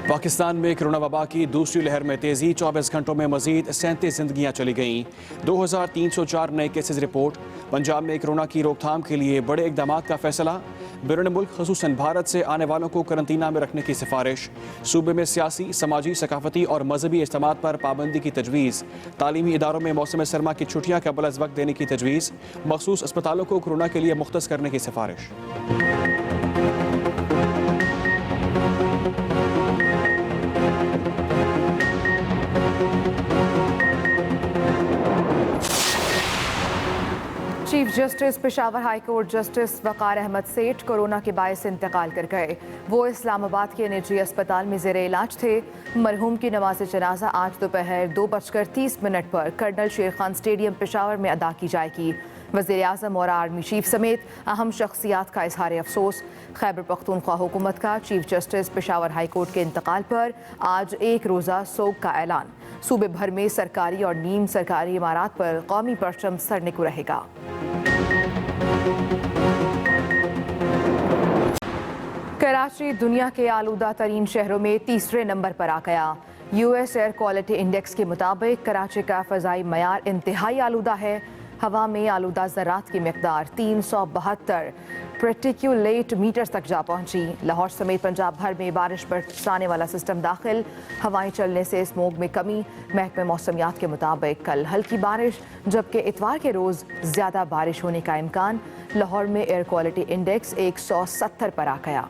पाकिस्तान में कोरोना वबा की दूसरी लहर में तेजी, 24 घंटों में मजीद 37 जिंदगियां चली गईं। 2304 नए केसेज रिपोर्ट। पंजाब में कोरोना की रोकथाम के लिए बड़े इकदाम का फैसला। बैरून मुल्क खसूसन भारत से आने वालों को करंतना में रखने की सिफारिश। सूबे में सियासी, समाजी, सकाफती और मजहबी इज्तिमात पर पाबंदी की तजवीज़। तालीमी इदारों में मौसम सरमा की छुट्टियां कबल अज़ वक्त देने की तजवीज़। मखसूस अस्पतालों को कोरोना के लिए मुख्तस करने की सिफारिश। Chief justice Peshawar high court justice Waqar Ahmad Seth corona के बायस इंतकाल कर गए। वो इस्लामाबाद के निजी अस्पताल में ज़ेरे इलाज थे। मरहूम की नमाज जनाजा आज दोपहर 2:30 पर कर्नल शेर खान स्टेडियम पेशावर में अदा की जाएगी। वज़ीर आज़म और आर्मी चीफ समेत अहम शख्सियात का इजहार अफसोस। खैबर पख्तूनख्वा हुकूमत का chief justice Peshawar high court के इंतकाल पर आज एक रोज़ा सोग का ऐलान। सूबे भर में सरकारी और नीम सरकारी इमारात पर कौमी परचम सड़ने को रहेगा। कराची दुनिया के आलूदा तरीन शहरों में तीसरे नंबर पर आ गया। US एयर क्वालिटी इंडेक्स के मुताबिक कराची का फ़ज़ाई मयार इंतहाई आलूदा है। हवा में आलूदा ज़रात की मिक़दार 372 पार्टिकुलेट मीटर तक जा पहुंची। लाहौर समेत पंजाब भर में बारिश बरसाने वाला सिस्टम दाखिल। हवाएं चलने से स्मोग में कमी। महकमे मौसमियात के मुताबिक कल हल्की बारिश जबकि इतवार के रोज़ ज़्यादा बारिश होने का इम्कान। लाहौर में एयर क्वालिटी इंडेक्स 170 पर आ गया।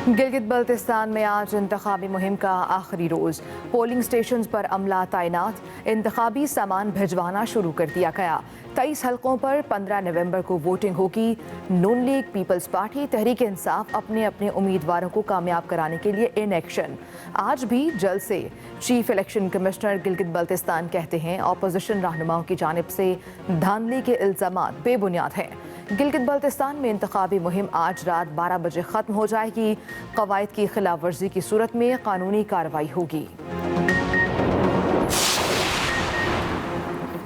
गिलगित बल्तिस्तान में आज इंतखाबी मुहिम का आखिरी रोज़। पोलिंग स्टेशन पर अमला तैनात। इंतखाबी सामान भिजवाना शुरू कर दिया गया। 23 हलकों पर 15 नवंबर को वोटिंग होगी। नून league, peoples party, Tehreek Insaf अपने अपने उम्मीदवारों को कामयाब कराने के लिए इन एक्शन। आज भी जल्द से chief election commissioner Gilgit Baltistan कहते हैं अपोजिशन रहनुमाओं की जानिब से धांधली के इल्ज़ामात बेबुनियाद हैं। गिलगित बल्तिस्तान में इंतखाबी मुहिम आज रात 12 बजे ख़त्म हो जाएगी। क़वायद की खिलाफ वर्जी की सूरत में कानूनी कार्रवाई होगी।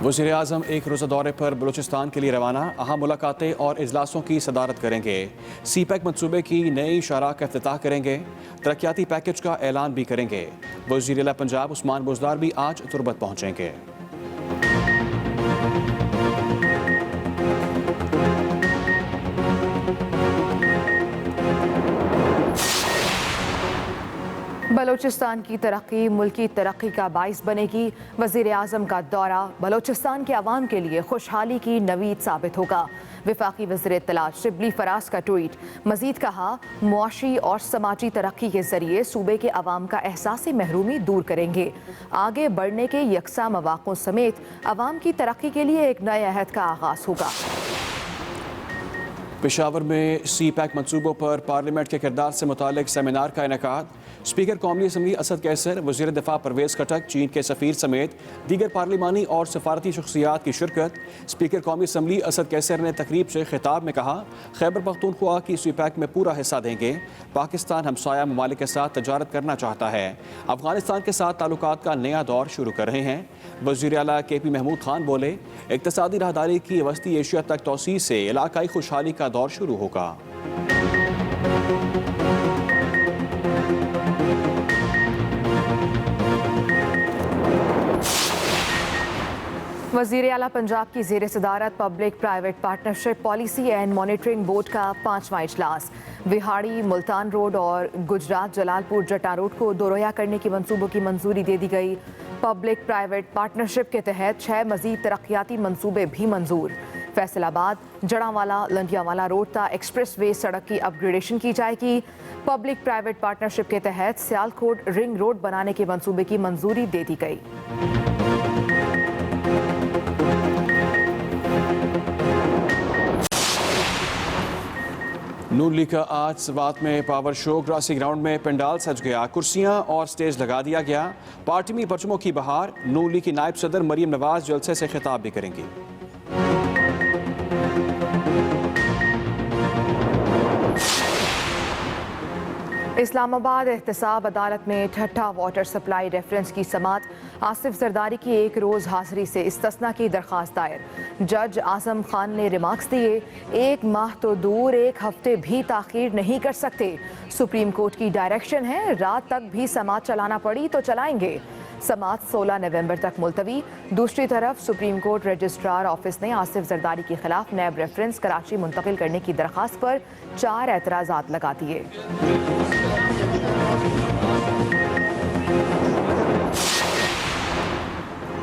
वज़ीर आज़म एक रोज़ा दौरे पर बलूचिस्तान के लिए रवाना। अहम मुलाकातें और इजलासों की सदारत करेंगे। CPEC मनसूबे की नई शाहराह का इफ्तिताह करेंगे। तरक्याती पैकेज का ऐलान भी करेंगे। वज़ीर आला पंजाब उस्मान बुज़दार भी आज तुरबत पहुँचेंगे। बलूचिस्तान की तरक्की मुल्की तरक्की का बाइस बनेगी। वज़ीर आज़म का दौरा बलूचिस्तान के अवाम के लिए खुशहाली की नवीद साबित होगा। वफाकी वज़ीर इत्तलात शिबली फराज का ट्वीट। मज़ीद कहा, मुआशी और समाजी तरक्की के ज़रिए सूबे के अवाम का एहसास महरूमी दूर करेंगे। आगे बढ़ने के यकसा मौक़ों समेत अवाम की तरक्की के लिए एक नए अहद का आगाज़ होगा। पेशावर में CPEC मनसूबों पर पार्लियामेंट के किरदार से मुतालिक सेमिनार का इनेकाद। स्पीकर कौमी असम्बली असद कैसर, वज़ीर दिफा परवेज़ खटक, चीन के सफ़ीर समेत दीगर पार्लिमानी और सफारती शख्सियात की शिरकत। स्पीकर कौमी असम्बली असद कैसर ने तकरीब से खिताब में कहा, खैबर पख्तूनख्वा की CPEC में पूरा हिस्सा देंगे। पाकिस्तान हमसाया ममालिक के साथ तजारत करना चाहता है। अफगानिस्तान के साथ ताल्लुकात का नया दौर शुरू कर रहे हैं। वज़ीर आला KP महमूद खान बोले, इक़्तिसादी राहदारी की वस्ती एशिया तक तोसी से इलाकाई खुशहाली का दौर शुरू होगा। वज़ीर आला पंजाब की ज़ेर सदारत public private partnership policy and monitoring board का 5वां इजलास। विहाड़ी, मुल्तान रोड और गुजरात जलालपुर जटा रोड को दोरया करने की मंसूबों की मंजूरी दे दी गई। पब्लिक प्राइवेट पार्टनरशिप के तहत 6 मज़ीद तरक्याती मंसूबे भी मंजूर। फैसलाबाद, जड़ांवाला, लंडियावाला रोड तक एक्सप्रेस वे सड़क की अपग्रेडेशन की जाएगी। पब्लिक प्राइवेट पार्टनरशिप के तहत सियालकोट रिंग रोड बनाने के मंसूबे की मंजूरी दे दी गई। नून लीग का आज सवात में पावर शो। ग्रासी ग्राउंड में पंडाल सज गया। कुर्सियां और स्टेज लगा दिया गया। पार्टी में परचमों की बहार। नून लीग की नायब सदर मरियम नवाज जलसे से खिताब भी करेंगी। इस्लामाबाद एहतसाब अदालत में ठट्ठा वाटर सप्लाई रेफरेंस की समात। आसिफ जरदारी की एक रोज़ हाजिरी से इस्तिस्ना की दरख्वास्त दायर। जज आजम खान ने रिमार्क्स दिए, 1 माह तो दूर 1 हफ्ते भी ताखीर नहीं कर सकते। सुप्रीम कोर्ट की डायरेक्शन है, रात तक भी समाअत चलाना पड़ी तो चलाएंगे। समाअत 16 नवंबर तक मुलतवी। दूसरी तरफ सुप्रीम कोर्ट रजिस्ट्रार ऑफिस ने आसिफ जरदारी के खिलाफ नैब रेफरेंस कराची मुंतकिल करने की दरख्वास्त पर 4 एतराज़ात लगा दिए।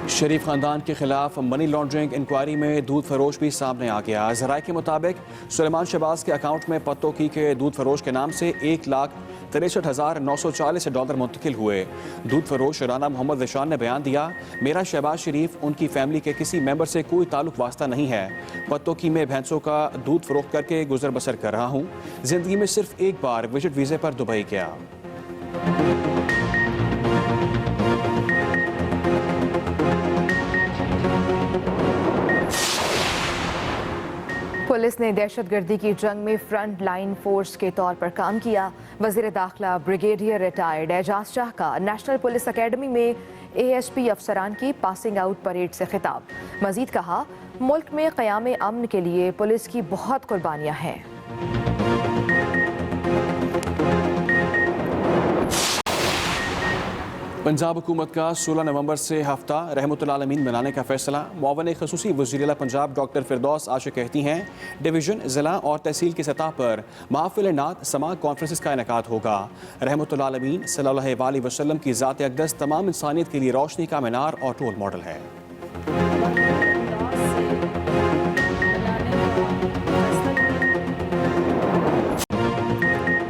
शरीफ खानदान के खिलाफ मनी लॉन्ड्रिंग इंक्वायरी में दूध फरोश भी सामने आ गया। ज़राए के मुताबिक सुलेमान शहबाज के अकाउंट में पत्तोकी के दूध फरोश के नाम से $1,63,940 मुंतकिल हुए। दूध फरोश राना मोहम्मद रिशान ने बयान दिया, मेरा शहबाज शरीफ उनकी फैमिली के किसी मेंबर से कोई ताल्लुक वास्ता नहीं है। पत्तोकी में भैंसों का दूध फरोख्त करके गुजर बसर कर रहा हूँ। जिंदगी में सिर्फ एक बार विजिट वीज़े पर दुबई गया। पुलिस ने दहशतगर्दी की जंग में फ्रंट लाइन फोर्स के तौर पर काम किया। वज़ीर दाखिला ब्रिगेडियर रिटायर्ड एजाज शाह का नेशनल पुलिस अकेडमी में ASP अफसरान की पासिंग आउट परेड से खिताब। मजीद कहा, मुल्क में क़याम अमन के लिए पुलिस की बहुत कुर्बानियाँ हैं। पंजाब हुकूमत का 16 नवंबर से हफ्ता रहमतुल आलमीन मनाने का फैसला। मुआवन खसूसी वज़ीर पंजाब डॉक्टर फिरदौस आशिक कहती हैं, डिवीज़न, ज़िला और तहसील की सतह पर महफ़िल नात समाअत कॉन्फ्रेंस का इनेकाद होगा। रहमतुल आलमीन सल्लल्लाहु अलैहि वसल्लम की ज़ात अक़दस तमाम इंसानियत के लिए रोशनी का मीनार और रोल मॉडल है।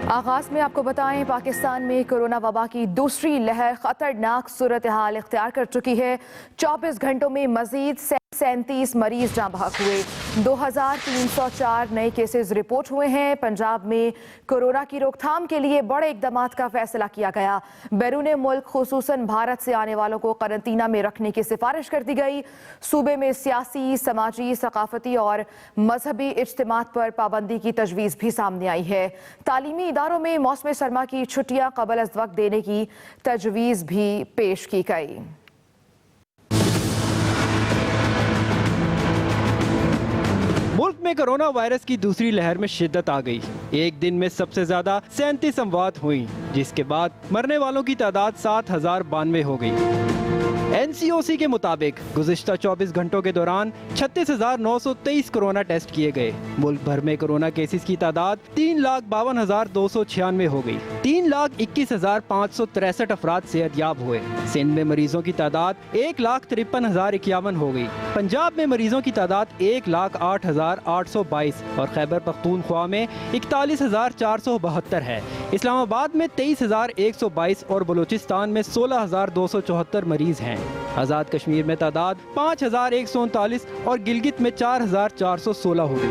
आगाज़ में आपको बताएं, पाकिस्तान में कोरोना वबा की दूसरी लहर खतरनाक सूरत हाल इख्तियार कर चुकी है। 24 घंटों में मजीद 37 मरीज जाँ बहक हुए। 2304 नए केसेस रिपोर्ट हुए हैं। पंजाब में कोरोना की रोकथाम के लिए बड़े इकदामात का फैसला किया गया। बैरून मुल्क खुसूसन भारत से आने वालों को करंतना में रखने की सिफारिश कर दी गई। सूबे में सियासी, समाजी, सकाफती और मजहबी इज्तिमात पर पाबंदी की तजवीज़ भी सामने आई है। तालीमी इदारों में मौसम सरमा की छुट्टियां कबल अज़ वक्त देने की तजवीज़ भी पेश की गई। मुल्क में कोरोना वायरस की दूसरी लहर में शिद्दत आ गई। एक दिन में सबसे ज्यादा 37 अमवात हुई, जिसके बाद मरने वालों की तादाद 7092 हो गई। NCOC के मुताबिक गुज़िश्ता 24 घंटों के दौरान 36,923 कोरोना टेस्ट किए गए। मुल्क भर में कोरोना केसेस की तादाद 3,52,296 हो गई। 3,21,563 अफराद सेहतयाब हुए। सिंध में मरीजों की तादाद 1,53,051 हो गई। पंजाब में मरीजों की तादाद 1,08,822 और खैबर पख्तूनख्वा में 41,472 है। इस्लामाबाद में 23,122 और बलूचिस्तान में 16,274 मरीज हैं। आज़ाद कश्मीर में तादाद 5,139 और गिलगित में 4,416 हो गई।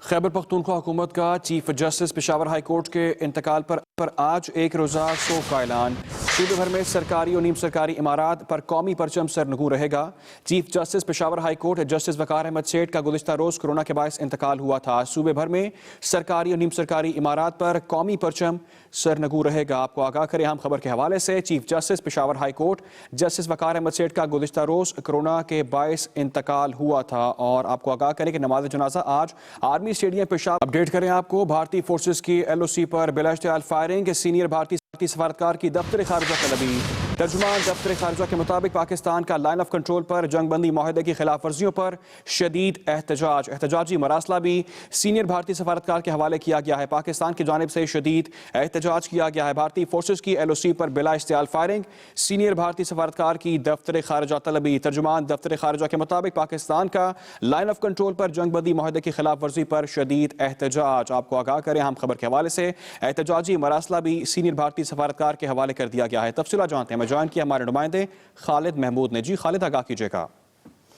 खैबर पख्तूनख्वा हुकूमत का chief justice Peshawar high court के इंतकाल पर आज एक रोज़ा शोक का ऐलान। सूबे भर में सरकारी और नीम सरकारी इमारात पर कौमी परचम सरनगू रहेगा। Chief justice Peshawar high court justice Waqar Ahmad Seth का गुज़िश्ता रोज़ कोरोना के बायस इंतकाल हुआ था। सूबे भर में सरकारी और नीम सरकारी इमारात पर कौमी परचम सरनगू रहेगा। आपको आगाह करें हम खबर के हवाले से, chief justice Peshawar high court justice Waqar Ahmad Seth का गुज़िश्ता रोज़ कोरोना के बायस इंतकाल हुआ था। और आपको आगाह करें कि नमाज जनाजा आज आर्मी स्टेडियम पेशावर। अपडेट करें आपको, भारतीय फोर्सेस की LOC पर बिलाइश्तियाल फायरिंग। सीनियर भारतीय सफारतकार की दफ्तर खारजा तलबी। तर्जुमान दफ्तर खारजा के मुताबिक पाकिस्तान का लाइन ऑफ कंट्रोल पर जंग बंदी माहिदे की खिलाफ वर्जियों पर शदीद एहतजाजी मरासला भी सीनियर भारतीय सफारतकार के हवाले किया गया है। पाकिस्तान की जानिब से शदीद एहतजाज किया गया है। भारतीय फोर्सेस की LOC पर बिला इश्तियाल फायरिंग, सीनियर भारतीय सफारतकार की दफ्तर खारजा तलबी। तर्जुमान दफ्तर खारजा के मुताबिक पाकिस्तान का लाइन ऑफ कंट्रोल पर जंग बंदी माहिदे की खिलाफ वर्जी पर शदीद एहतजाज। आपको आगाह करें हम खबर के हवाले से, एहतजाजी मरासला भी सीनियर भारतीय सफारतकार के हवाले कर दिया गया है। तफसीला जानते हैं, मैं ज्वाइन किया हमारे नुमाइंदे खालिद महमूद ने। जी खालिद, आगाह कीजिएगा।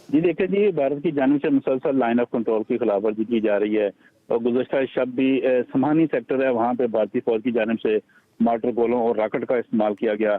जी देखिए जी, भारत की जानिब से मुसलसल लाइन ऑफ कंट्रोल की खिलाफ वर्जी की जा रही है और गुज़श्ता शब भी समानी सेक्टर है, वहाँ पे भारतीय फौज की जानिब से मार्टर गोलों और रॉकेट का इस्तेमाल किया गया,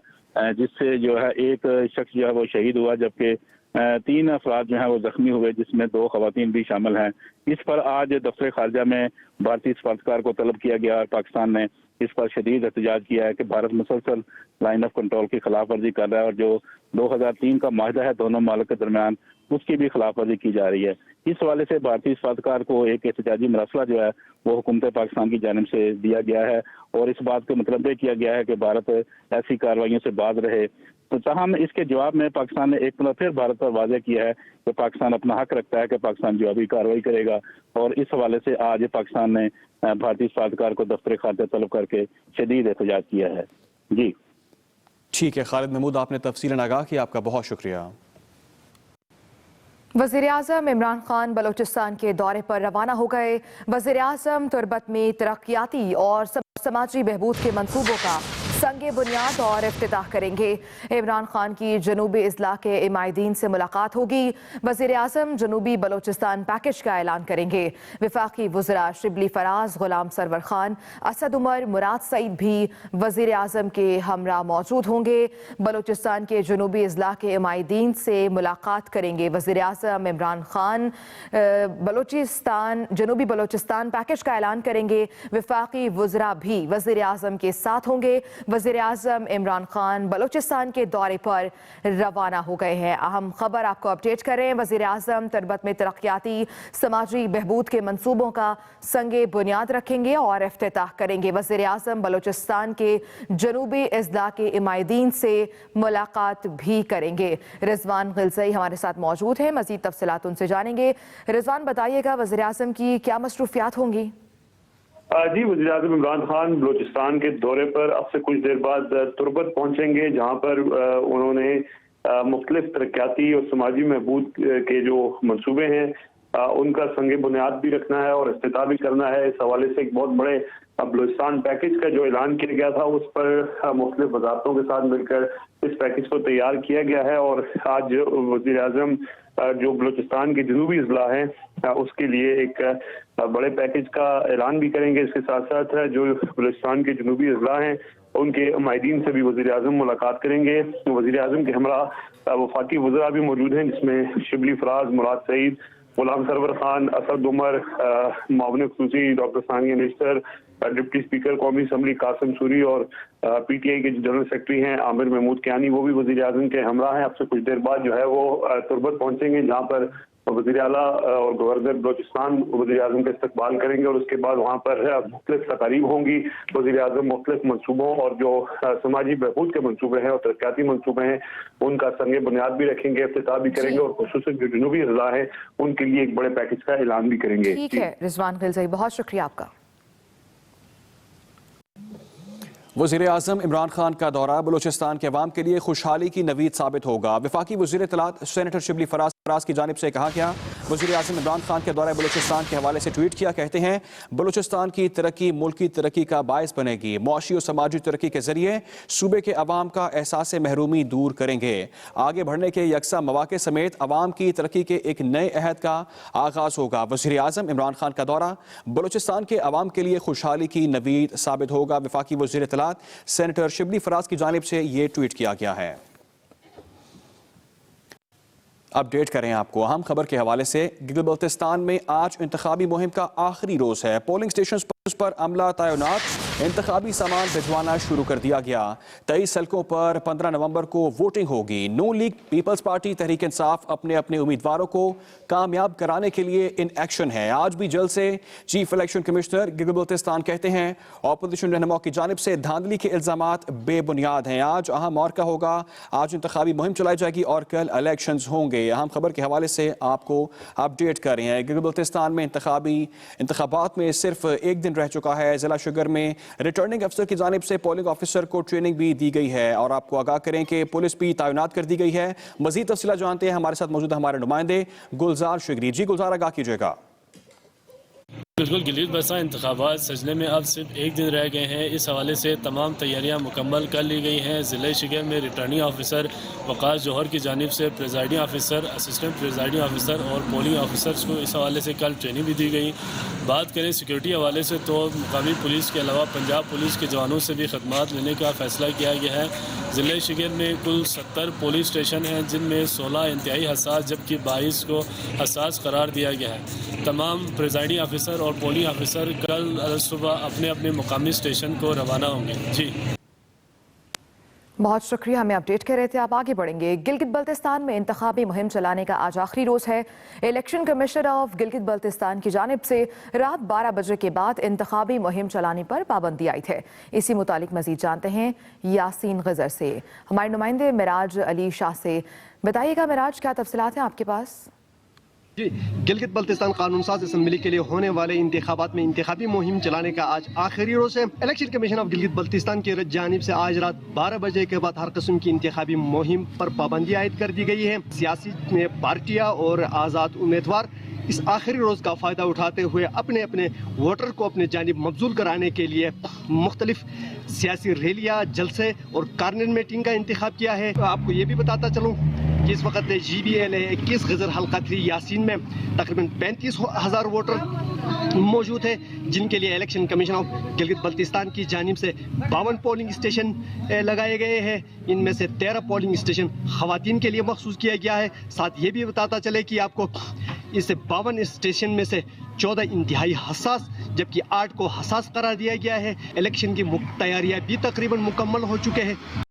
जिससे जो है एक शख्स जो है वो शहीद हुआ, जबकि 3 अफराद जो हैं वो जख्मी हुए, जिसमें 2 खवातीन भी शामिल हैं। इस पर आज दफ्तर खारजा में भारतीय सफारतकार को तलब किया गया और पाकिस्तान ने इस पर शदीद एहतजाज किया है कि भारत मुसलसल लाइन ऑफ कंट्रोल की खिलाफ वर्जी कर रहा है और जो 2003 का माहिदा है दोनों मुल्क के दरमियान, उसकी भी खिलाफ वर्जी की जा रही है। इस हवाले से भारतीय सफारतकार को एक एहतजाजी मरसला जो है वो हुकूमत पाकिस्तान की जानिब से दिया गया है और इस बात को मुतलबे किया गया है कि भारत ऐसी कार्रवाइयों से बाज रहे। तो ताहम इसके जवाब में पाकिस्तान ने एक बार फिर भारत पर वाज़ेह किया है कि पाकिस्तान अपना हक रखता है कि पाकिस्तान जवाबी कार्रवाई करेगा और इस हवाले से आज पाकिस्तान ने भारतीय सफारतकार को दफ्तर खारजा तलब करके शदीद एहतजाज किया है। जी ठीक है खालिद महमूद, आपने तफसीलन आगाह किया, आपका बहुत शुक्रिया। वज़ीर-ए-आज़म इमरान खान बलोचिस्तान के दौरे पर रवाना हो गए। वज़ीर-ए-आज़म तुरबत में तरक्याती और समाजी बहबूद के मंसूबों का संगे बुनियाद और इफ्तिताह करेंगे। इमरान खान की जनूबी अजला के इमायदीन से मुलाकात होगी। वज़ीर-ए-आज़म जनूबी बलोचिस्तान पैकेज का ऐलान करेंगे। वफाकी वज़रा शिबली फराज, गुलाम सरवर खान, असद उमर, मुराद सईद भी वज़ीर-ए-आज़म के हमरा मौजूद होंगे। बलोचिस्तान के जनूबी अजला के इमायदीन से मुलाकात करेंगे। वज़ीर-ए-आज़म इमरान खान जनूबी बलोचिस्तान पैकेज का ऐलान करेंगे। वफाकी वज़रा भी वज़ीर-ए-आज़म के साथ होंगे। वज़ीर-ए-आज़म इमरान खान बलोचिस्तान के दौरे पर रवाना हो गए हैं। अहम खबर आपको अपडेट कर रहे हैं। वज़ीर-ए-आज़म तुरबत में तरक्याती समाजी बहबूद के मंसूबों का संगे बुनियाद रखेंगे और इफ्तिताह करेंगे। वज़ीर-ए-आज़म बलोचिस्तान के जनूबी अजला के इमायदीन से मुलाकात भी करेंगे। रिजवान गिलज़ई हमारे साथ मौजूद हैं, मज़ीद तफसीलात उनसे जानेंगे। रिजवान, बताइएगा वज़ीर-ए-आज़म की क्या मसरूफियात होंगी? जी, वज़ीर-ए-आज़म इमरान खान बलोचिस्तान के दौरे पर अब से कुछ देर बाद तुरबत पहुंचेंगे, जहां पर उन्होंने मुख्तलिफ तरक्याती और समाजी महबूद के जो मंसूबे हैं उनका संगे बुनियाद भी रखना है और इफ्तिताह भी करना है। इस हवाले से एक बहुत बड़े बलोचिस्तान पैकेज का जो ऐलान किया गया था उस पर मुख्तलिफ वज़ारतों के साथ मिलकर इस पैकेज को तैयार किया गया है और आज वज़ीर-ए-आज़म जो बलोचिस्तान के जनूबी अजला हैं उसके लिए एक बड़े पैकेज का ऐलान भी करेंगे। इसके साथ साथ जो बलोचिस्तान के जनूबी अजला हैं उनके माहिदीन से भी वज़ीर-ए-आज़म मुलाकात करेंगे। वज़ीर-ए-आज़म के हमरा वफाकी वज़रा भी मौजूद हैं, जिसमें शिबली फराज, मुराद सईद, गुलाम सरवर खान, असद उमर, मामून ख़ुसूसी doctor Sania Nishtar, deputy speaker कौमी असम्बली कासिम सूरी और PTI के जनरल सेक्रेटरी हैं आमिर महमूद कियानी, वो भी वज़ीर-ए-आज़म के हमरा हैं। अब से कुछ देर बाद जो है वो तुरबत पहुंचेंगे, जहाँ पर वज़ीर आला और गवर्नर बलोचिस्तान वज़ीर-ए-आज़म का इस्तकबाल करेंगे और उसके बाद वहाँ पर मुख्तलिफ तकारीब होंगी। वज़ीर-ए-आज़म मुख्तलिफ मनसूबों और जो समाजी बहबूद के मनसूबे हैं और तरक्याती मनसूबे हैं उनका संगे बुनियाद भी रखेंगे, इफ्तिताह भी करेंगे और खुसूसन जो जनूबी अजला है उनके लिए एक बड़े पैकेज का ऐलान भी करेंगे। ठीक है रिजवान गिलज़ई, बहुत शुक्रिया आपका। वज़ीर-ए-आज़म इमरान खान का दौरा बलूचिस्तान के अवाम के लिए खुशहाली की नवीद साबित होगा। वफाकी वज़ीर इत्तलात सेनेटर शिबली फराज की जानिब से कहा गया। वज़ीर-ए-आज़म इमरान खान के दौरा बलूचिस्तान के हवाले से ट्वीट किया, कहते हैं बलूचिस्तान की तरक्की मुल्की तरक्की का बायस बनेगी। मौशी और समाजी तरक्की के जरिए सूबे के अवाम का एहसास महरूमी दूर करेंगे। आगे बढ़ने के यकसा मौके समेत अवाम की तरक्की के एक नए अहद का आगाज़ होगा। वज़ीर-ए-आज़म इमरान खान का दौरा बलूचिस्तान के अवाम के लिए खुशहाली की नवीद साबित होगा। वफाकी वज़ीर इत्तलात सेनेटर शिबली फराज की जानिब से ये ट्वीट किया गया है। अपडेट करें आपको अहम खबर के हवाले से। गिलगित-बल्तिस्तान में आज इंतखाबी मुहिम का आखिरी रोज है। पोलिंग स्टेशन पर अमला तैनात, इंतखाबी सामान भिजवाना शुरू कर दिया गया। 23 हलकों पर 15 नवंबर को वोटिंग होगी। नून league, peoples party, Tehreek Insaf अपने अपने उम्मीदवारों को कामयाब कराने के लिए इन एक्शन है। आज भी जल्द से चीफ इलेक्शन कमिश्नर गिलगित-बल्तिस्तान कहते हैं ऑपोजिशन रहनुमाओं की जानिब से धांधली के इल्जामात बेबुनियाद हैं। आज अहम मौका होगा, आज इंतखाबी मुहिम चलाई जाएगी और कल इलेक्शन होंगे। अहम खबर के हवाले से आपको अपडेट कर रहे हैं। गिलगित-बल्तिस्तान में इंतखाबात में सिर्फ एक दिन रह चुका है। जिला शुगर में रिटर्निंग अफसर की जानिब से पोलिंग ऑफिसर को ट्रेनिंग भी दी गई है और आपको आगाह करें कि पुलिस भी तैनात कर दी गई है। मजीद तफसीलात जानते हैं, हमारे साथ मौजूद हमारे नुमाइंदे गुलजार शिगरी। जी गुलजार, आगाह कीजिएगा। بالکل گلیت بلتستان انتخابات سجنے میں اب صرف ایک دن رہ گئے ہیں. اس حوالے سے تمام تیاریاں مکمل کر لی گئی ہیں. ضلع شگر میں ریٹرننگ آفیسر وقاص جوہر کی جانب سے presiding officer, assistant presiding officer اور پولنگ آفیسرز کو اس حوالے سے کل ٹریننگ بھی دی گئی. بات کریں سیکورٹی حوالے سے تو مقامی پولیس کے علاوہ پنجاب پولیس کے جوانوں سے بھی خدمات لینے کا فیصلہ کیا گیا ہے. ضلع شگر میں کل 70 پولیس اسٹیشن ہیں جن میں 16 انتہائی حساس جبکہ 22 کو حساس قرار دیا گیا ہے. تمام پریزائڈنگ آفیسر اور پولنگ آفیسر کل صبح اپنے اپنے مقامی اسٹیشن کو روانہ ہوں گے. جی بہت شکریہ، ہمیں اپڈیٹ کر رہے تھے. آپ آگے بڑھیں گے. گلگت بلتستان میں انتخابی مہم چلانے کا آج آخری روز ہے. Election commissioner of Gilgit Baltistan کی جانب سے رات 12 بجے کے بعد انتخابی مہم چلانے پر پابندی عائد ہے. اسی متعلق مزید جانتے ہیں یاسین غزر سے. ہمارے نمائندے معراج علی شاہ سے. بتائیے گا معراج، کیا تفصیلات ہیں آپ کے پاس؟ جی، گلگت بلتستان قانون ساز اسمبلی کے لیے ہونے والے انتخابات میں انتخابی مہم چلانے کا آج آخری روز ہے. Election commission of Gilgit Baltistan کی جانب سے آج رات 12 بجے کے بعد ہر قسم کی انتخابی مہم پر پابندی عائد کر دی گئی ہے. سیاسی پارٹیاں اور آزاد امیدوار اس آخری روز کا فائدہ اٹھاتے ہوئے اپنے اپنے ووٹر کو اپنے جانب مبذول کرانے کے لیے مختلف سیاسی ریلیاں، جلسے اور کارنر میٹنگ کا انتخاب کیا ہے. آپ کو یہ بھی بتاتا چلوں کہ اس وقت GBLA 21 غزر حلقہ 3 یاسین میں تقریباً 35,000 ووٹر موجود ہیں جن کے لیے election commission of Gilgit Baltistan کی جانب سے 52 پولنگ اسٹیشن لگائے گئے ہیں. ان میں سے 13 پولنگ اسٹیشن خواتین کے لیے مخصوص کیا گیا ہے. ساتھ یہ بھی بتاتا چلے کہ آپ کو اس 52 اسٹیشن میں سے 14 انتہائی حساس جبکہ 8 کو حساس قرار دیا گیا ہے. الیکشن کی تیاریاں بھی تقریباً مکمل ہو چکے ہیں.